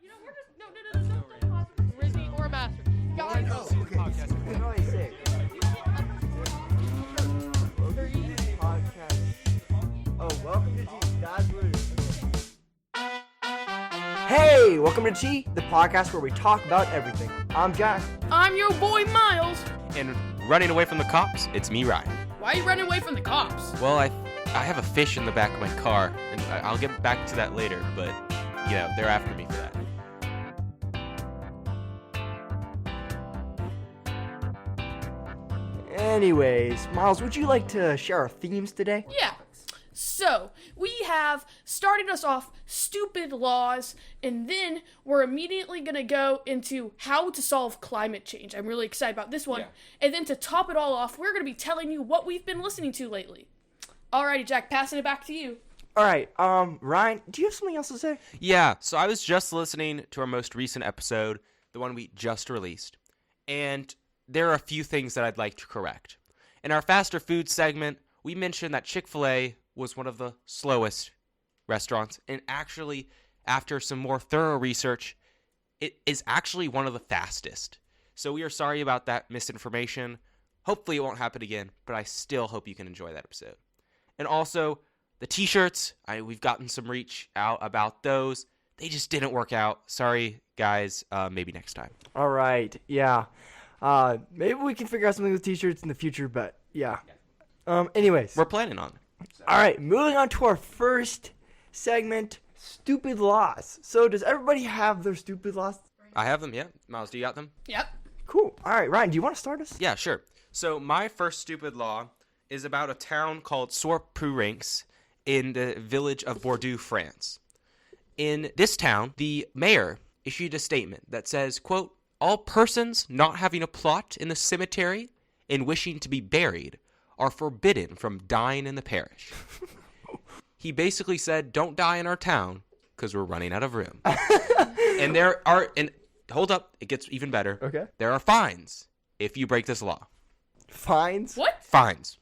You know, we're just no. Rizzy or Master. Guys, Welcome to G. That's what it is. Hey, welcome to G, the podcast where we talk about everything. I'm Jack. I'm your boy Miles. And running away from the cops, it's me, Ryan. Why are you running away from the cops? Well, I have a fish in the back of my car, and I'll get back to that later, but, yeah, they're after me for that. Anyways, Miles, would you like to share our themes today? Yeah. So, we have started us off stupid laws, and then we're immediately going to go into how to solve climate change. I'm really excited about this one. Yeah. And then to top it all off, we're going to be telling you what we've been listening to lately. Alrighty, Jack, passing it back to you. Alright, Ryan, do you have something else to say? Yeah, so I was just listening to our most recent episode, the one we just released, and there are a few things that I'd like to correct. In our faster food segment, we mentioned that Chick-fil-A was one of the slowest restaurants, and actually, after some more thorough research, it is actually one of the fastest. So we are sorry about that misinformation. Hopefully it won't happen again, but I still hope you can enjoy that episode. And also, the t-shirts, we've gotten some reach out about those. They just didn't work out. Sorry, guys. Maybe next time. All right. Yeah. Maybe we can figure out something with t-shirts in the future, but yeah. Anyways. We're planning on it. All right. Moving on to our first segment, stupid laws. So does everybody have their stupid laws? I have them, yeah. Miles, do you got them? Yep. Cool. All right, Ryan, do you want to start us? Yeah, sure. So my first stupid law is about a town called Sourpurinx in the village of Bordeaux, France. In this town, the mayor issued a statement that says, quote, all persons not having a plot in the cemetery and wishing to be buried are forbidden from dying in the parish. He basically said, don't die in our town because we're running out of room. And hold up, it gets even better. Okay. There are fines if you break this law. Fines? What? Fines.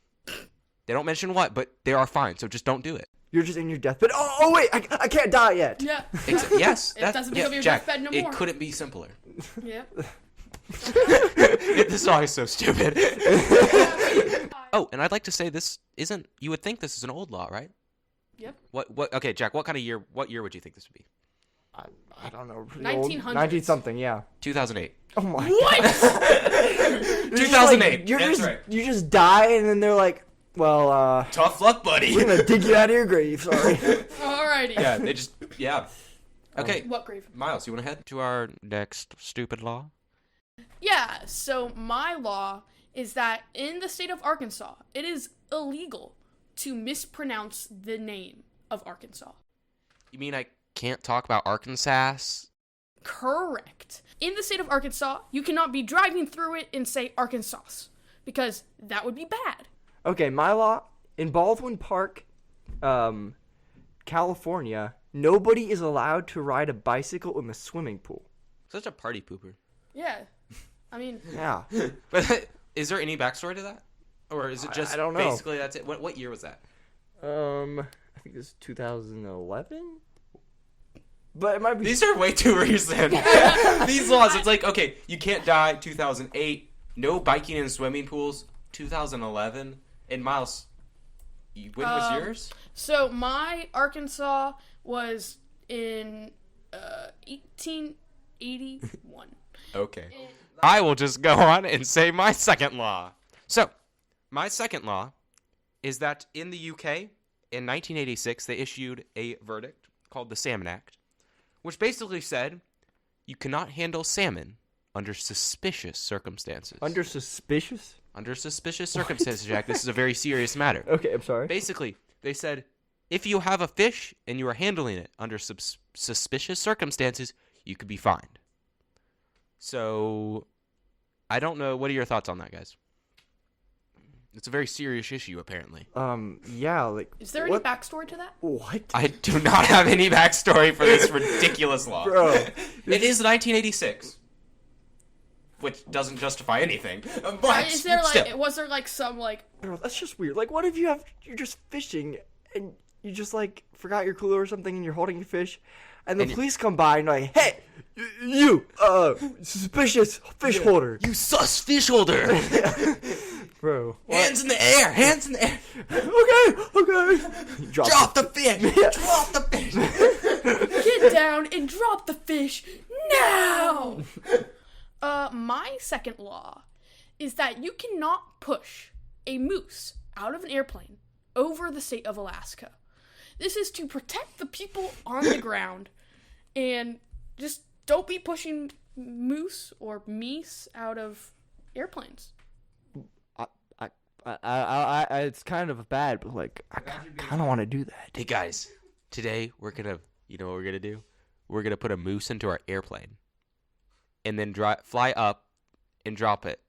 They don't mention what, but there are fines, so just don't do it. You're just in your deathbed. Oh wait, I can't die yet. Yeah. Yes. It doesn't become your Jack, deathbed no more. It couldn't be simpler. Yeah. This song is so stupid. Oh, and I'd like to say this isn't, you would think this is an old law, right? Yep. Okay, Jack, what year would you think this would be? I don't know. 1900s. 19 something, yeah. 2008. Oh my. What? 2008. That's right. You just die and then they're like, well, Tough luck, buddy. we're gonna dig you out of your grave, sorry. Alrighty. Yeah, yeah. Okay. What grave? Miles, you want to head to our next stupid law? Yeah, so my law is that in the state of Arkansas, it is illegal to mispronounce the name of Arkansas. You mean I can't talk about Arkansas? Correct. In the state of Arkansas, you cannot be driving through it and say Arkansas, because that would be bad. Okay, my law, in Baldwin Park, California, nobody is allowed to ride a bicycle in the swimming pool. Such a party pooper. Yeah. I mean... Yeah. But is there any backstory to that? Or is it just I don't know. Basically that's it? What year was that? I think this is 2011? But it might be... These are way too recent. These laws, it's like, okay, you can't die, 2008. No biking in swimming pools, 2011. And Miles, when was yours? So my Arkansas was in 1881. Okay. I will just go on and say my second law. So, my second law is that in the UK, in 1986, they issued a verdict called the Salmon Act, which basically said you cannot handle salmon under suspicious circumstances. Under suspicious? Under suspicious circumstances, Jack. This is a very serious matter. Okay, I'm sorry. Basically, they said if you have a fish and you are handling it under suspicious circumstances, you could be fined. So, I don't know. What are your thoughts on that, guys? It's a very serious issue, apparently. Yeah, like... Is there any backstory to that? What? I do not have any backstory for this ridiculous law. Bro. It is 1986. Which doesn't justify anything. But Was there some Bro, that's just weird. Like, what if you're just fishing and you just, forgot your cooler or something and you're holding your fish And the police come by and like, hey, you, suspicious fish holder. You sus fish holder. Bro. Hands in the air. Hands in the air. Okay. Drop the fish. Drop the fish. Get down and drop the fish now. My second law is that you cannot push a moose out of an airplane over the state of Alaska. This is to protect the people on the ground, and just don't be pushing moose or meese out of airplanes. It's kind of bad, but like I kind of want to do that. Hey guys, today we're gonna, you know what we're gonna do? We're gonna put a moose into our airplane, and then fly up and drop it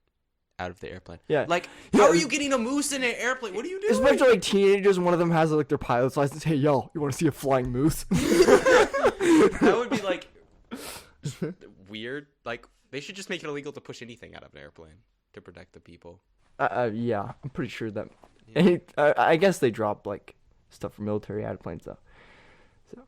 out of the airplane. Yeah. Like, how are you getting a moose in an airplane? What are you doing? Especially like teenagers, and one of them has like their pilot's license. Hey, yo, you want to see a flying moose? That would be like weird. Like, they should just make it illegal to push anything out of an airplane to protect the people. Yeah, I'm pretty sure that. Yeah. I guess they drop like stuff for military out of planes though. So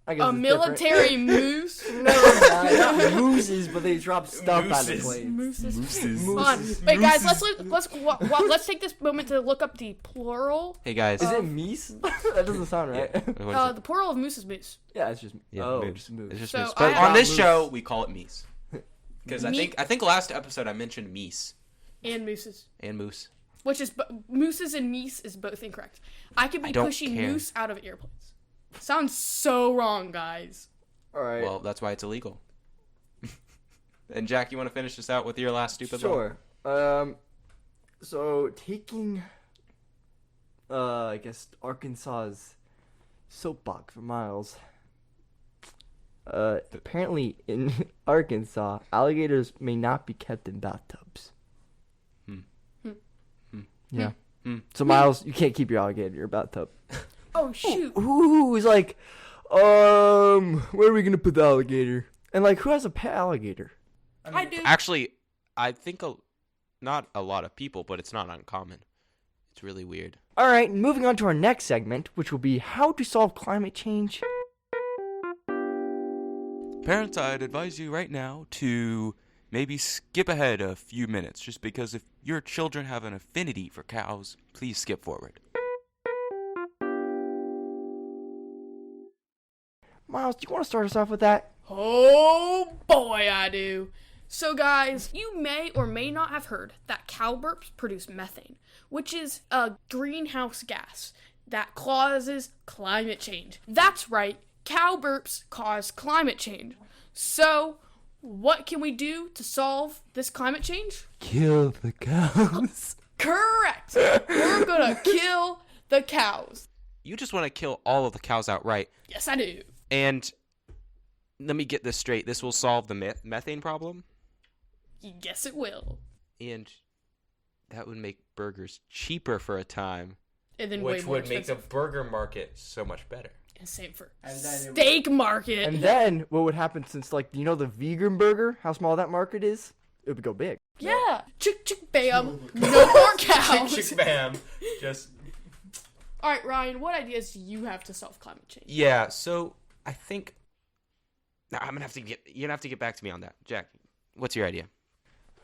I guess A military moose? No, not mooses, but they drop stuff out of planes. Mooses. Hold on. Wait, guys, let's take this moment to look up the plural. Hey guys, Is it meese? That doesn't sound right. Yeah. The plural of moose is moose. Yeah, it's just moose. just moose. It's just So moose. But I- on this Moose. show, we call it meese. Because I think last episode I mentioned meese And mooses. and moose. Which is, mooses and meese is both incorrect. I could be don't pushing care. moose out of airplanes. Sounds so wrong, guys. All right. Well, that's why it's illegal. And Jack, you want to finish this out with your last stupid law? Sure. So taking, I guess Arkansas's soapbox for miles. Apparently in Arkansas, alligators may not be kept in bathtubs. Yeah. So Miles, you can't keep your alligator in your bathtub. Oh, shoot. Who's like, where are we gonna put the alligator? And like, who has a pet alligator? I do. Actually, I think not a lot of people, but it's not uncommon. It's really weird. All right, moving on to our next segment, which will be how to solve climate change. Parents, I'd advise you right now to maybe skip ahead a few minutes, just because if your children have an affinity for cows, please skip forward. Miles, do you want to start us off with that? Oh, boy, I do. So, guys, you may or may not have heard that cow burps produce methane, which is a greenhouse gas that causes climate change. That's right, cow burps cause climate change. So, what can we do to solve this climate change? Kill the cows. Correct! We're gonna kill the cows. You just want to kill all of the cows outright. Yes, I do. And let me get this straight. This will solve the methane problem? Yes, it will. And that would make burgers cheaper for a time. And then Which way more would make the expensive. burger market so much better. And same for And then it steak market. And then what would happen since, like, you know the vegan burger, how small that market is? It would go big. Yeah. Chick, chick, bam. No more cows. Chick bam. Just. All right, Ryan, what ideas do you have to solve climate change? Yeah, so I think. Now I'm gonna have to you're gonna have to get back to me on that. Jack, what's your idea?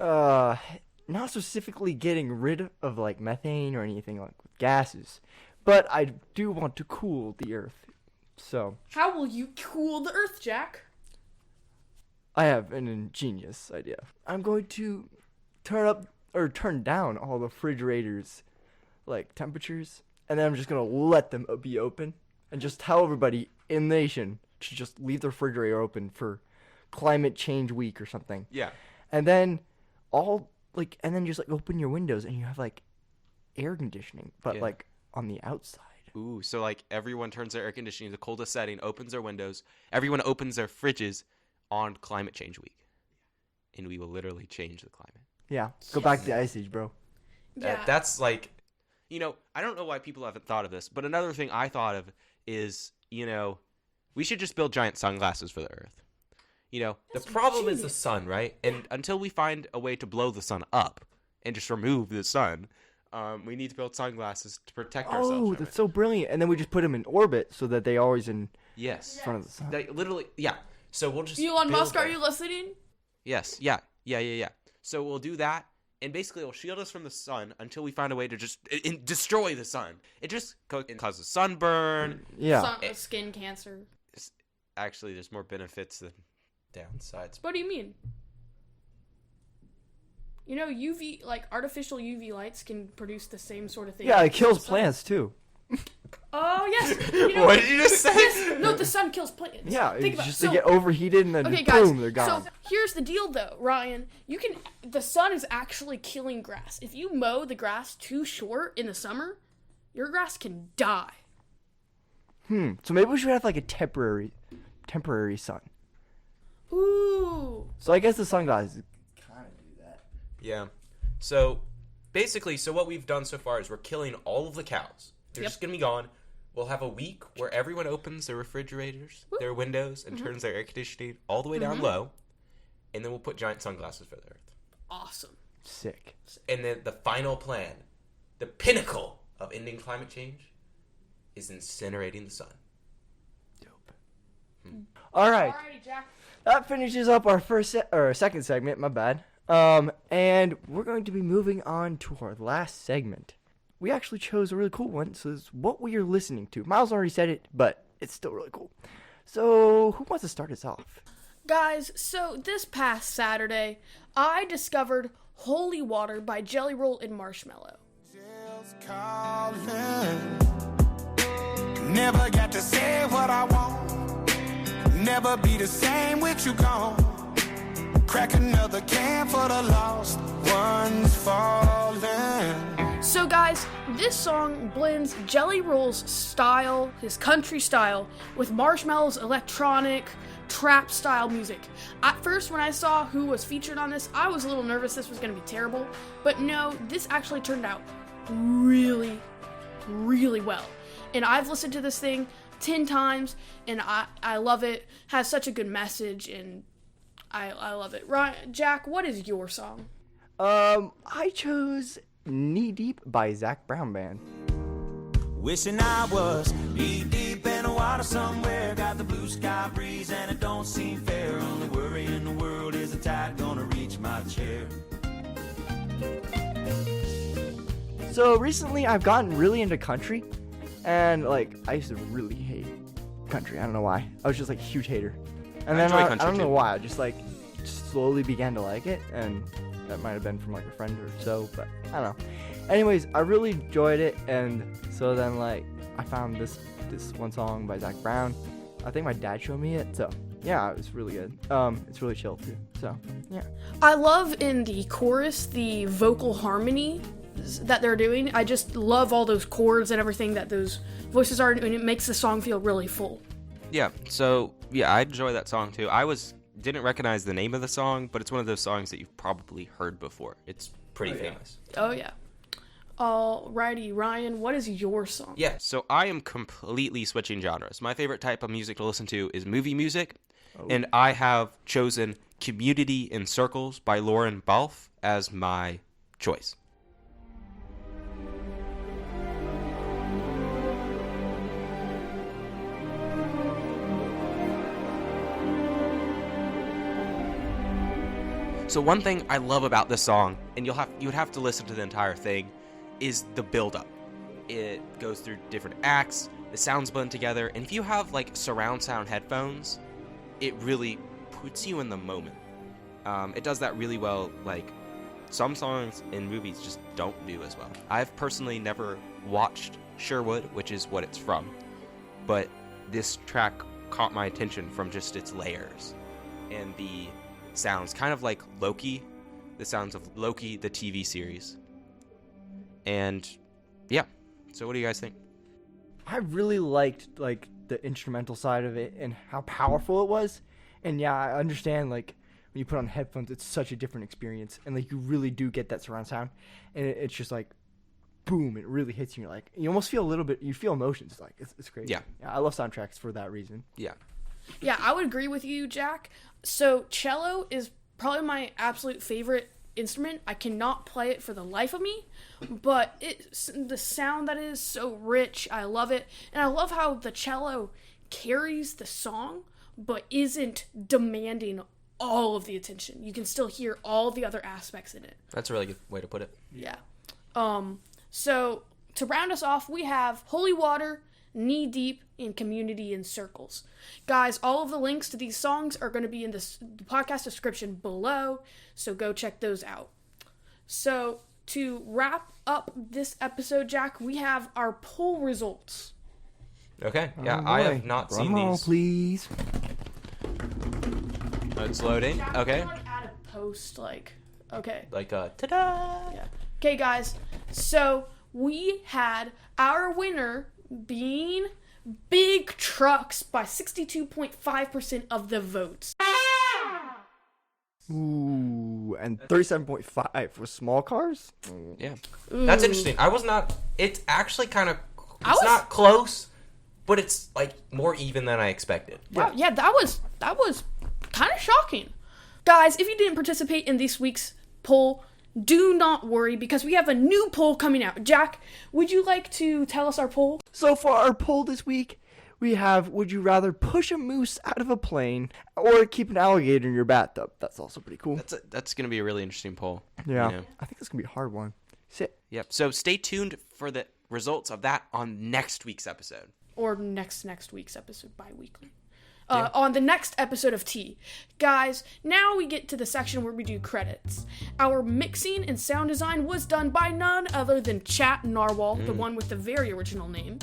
Not specifically getting rid of, like, methane or anything like gases, but I do want to cool the earth. So, How will you cool the earth, Jack? I have an ingenious idea. I'm going to turn up or turn down all the refrigerators, like, temperatures, and then I'm just going to let them be open and just tell everybody in the nation to just leave the refrigerator open for climate change week or something. Yeah. And then just like open your windows and you have like air conditioning, but Yeah. like on the outside. Ooh, so like everyone turns their air conditioning to the coldest setting, opens their windows, everyone opens their fridges on climate change week. And we will literally change the climate. Yeah. Go back to the ice age, bro. Yeah. That's like, I don't know why people haven't thought of this, but another thing I thought of is, we should just build giant sunglasses for the earth. The problem is the sun, right? And until we find a way to blow the sun up and just remove the sun, we need to build sunglasses to protect ourselves. Oh, from that's it. so brilliant. And then we just put them in orbit so that they always Yes. In front of the sun. Like, literally, yeah. So we'll just Elon build Musk, are that. you listening? Yes. Yeah. So we'll do that, and basically it'll shield us from the sun until we find a way to just destroy the sun. It just causes sunburn. Yeah. Skin cancer. Actually, there's more benefits than downsides. What do you mean? You know, UV, like artificial UV lights can produce the same sort of thing. Yeah, as it kills the sun. plants too. Oh, yes. You know, What did you just say? yes. No, the sun kills plants. Yeah, Think it's about it. just So, they get overheated and then okay, guys. boom, they're gone. So here's the deal, though, Ryan. The sun is actually killing grass. If you mow the grass too short in the summer, your grass can die. So maybe we should have like a temporary sun. Ooh. So I guess the sunglasses kind of do that. Yeah. So basically, what we've done so far is we're killing all of the cows. They're just gonna be gone. We'll have a week where everyone opens their refrigerators, their windows, and turns their air conditioning all the way down low, and then we'll put giant sunglasses for the earth. Awesome. Sick. And then the final plan, the pinnacle of ending climate change, is incinerating the sun. Dope. All right. Alrighty, Jack. That finishes up our second segment, my bad. And we're going to be moving on to our last segment. We actually chose a really cool one, so it's what we are listening to. Miles already said it, but it's still really cool. So, who wants to start us off? Guys, so this past Saturday, I discovered Holy Water by Jelly Roll and Marshmallow. Never got to say what I want. Never be the same with you gone. Crack another can for the lost ones falling. So guys, this song blends Jelly Roll's style, his country style, with Marshmallow's electronic, trap style music. At first, when I saw who was featured on this, I was a little nervous this was going to be terrible. But no, this actually turned out really, really well. And I've listened to this thing 10 times, and I love it. Has such a good message, and I love it. Ryan, Jack, what is your song? I chose Knee Deep by Zach Brown Band. Wishing I was knee deep in the water somewhere. Got the blue sky breeze and it don't seem fair. Only worry in the world is the tide gonna reach my chair. So recently I've gotten really into country, and like I used to really hate country. I don't know why. I was just like a huge hater. And then enjoy I country don't know too. why. I just like slowly began to like it, and that might have been from like a friend or so, but I don't know. Anyways, I really enjoyed it, and so then like I found this one song by Zach Brown. I think my dad showed me it, so yeah, it was really good. It's really chill too. So yeah. I love in the chorus the vocal harmony that they're doing. I just love all those chords and everything that those voices are, and it makes the song feel really full. Yeah, so I enjoy that song too. Didn't recognize the name of the song, but it's one of those songs that you've probably heard before. It's pretty famous. Oh yeah. Alrighty, Ryan, what is your song? Yeah, so I am completely switching genres. My favorite type of music to listen to is movie music, and I have chosen Community in Circles by Lauren Balfe as my choice. So one thing I love about this song, and you would have to listen to the entire thing, is the build-up. It goes through different acts, the sounds blend together, and if you have like surround sound headphones, it really puts you in the moment. It does that really well. Like some songs in movies just don't do as well. I've personally never watched Sherwood, which is what it's from, but this track caught my attention from just its layers and the sounds, kind of like Loki, the sounds of Loki, the TV series. And yeah, so what do you guys think? I really liked like the instrumental side of it and how powerful it was. And yeah, I understand like when you put on headphones, it's such a different experience, and like you really do get that surround sound, and it's just like boom, it really hits you. You're like, you almost feel a little bit, you feel emotions. Like it's crazy. Yeah, I love soundtracks for that reason. Yeah, I would agree with you, Jack. So cello is probably my absolute favorite instrument. I cannot play it for the life of me, but the sound that is so rich, I love it. And I love how the cello carries the song, but isn't demanding all of the attention. You can still hear all the other aspects in it. That's a really good way to put it. Yeah. So to round us off, we have Holy Water, Knee Deep, and Community in Circles. Guys, all of the links to these songs are going to be in the podcast description below, so go check those out. So to wrap up this episode, Jack, we have our poll results. Okay. Yeah, Oh, I boy. have not seen Drum roll, these. please. It's loading. Jack, Okay. you want to add a post, okay. Like, ta-da! Yeah. Okay, guys. So we had our winner being Big Trucks by 62.5% of the votes. Ooh, and 37.5 was small cars. Yeah. That's interesting. It's actually kind of, was- it's not close, but it's, like, more even than I expected. Wow, yeah, that was kind of shocking. Guys, if you didn't participate in this week's poll, do not worry because we have a new poll coming out. Jack, would you like to tell us our poll? So for our poll this week, we have: would you rather push a moose out of a plane or keep an alligator in your bathtub? That's also pretty cool. That's going to be a really interesting poll. Yeah, You know? I think that's gonna be a hard one. Yep. So stay tuned for the results of that on next week's episode. Or next week's episode, bi-weekly. On the next episode of Tea. Guys, now we get to the section where we do credits. Our mixing and sound design was done by none other than Chat Narwal, the one with the very original name.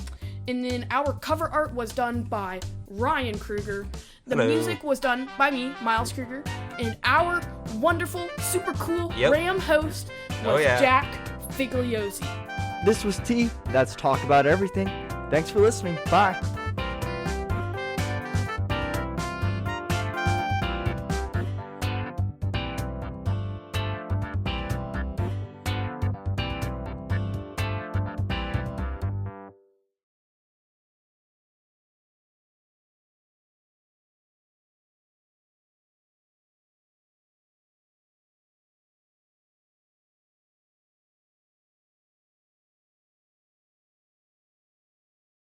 And then our cover art was done by Ryan Krueger. The Hello. music was done by me, Miles Krueger. And our wonderful, super cool Yep. Ram host was Oh, yeah. Jack Figliozzi. This was T. That's Talk About Everything. Thanks for listening. Bye.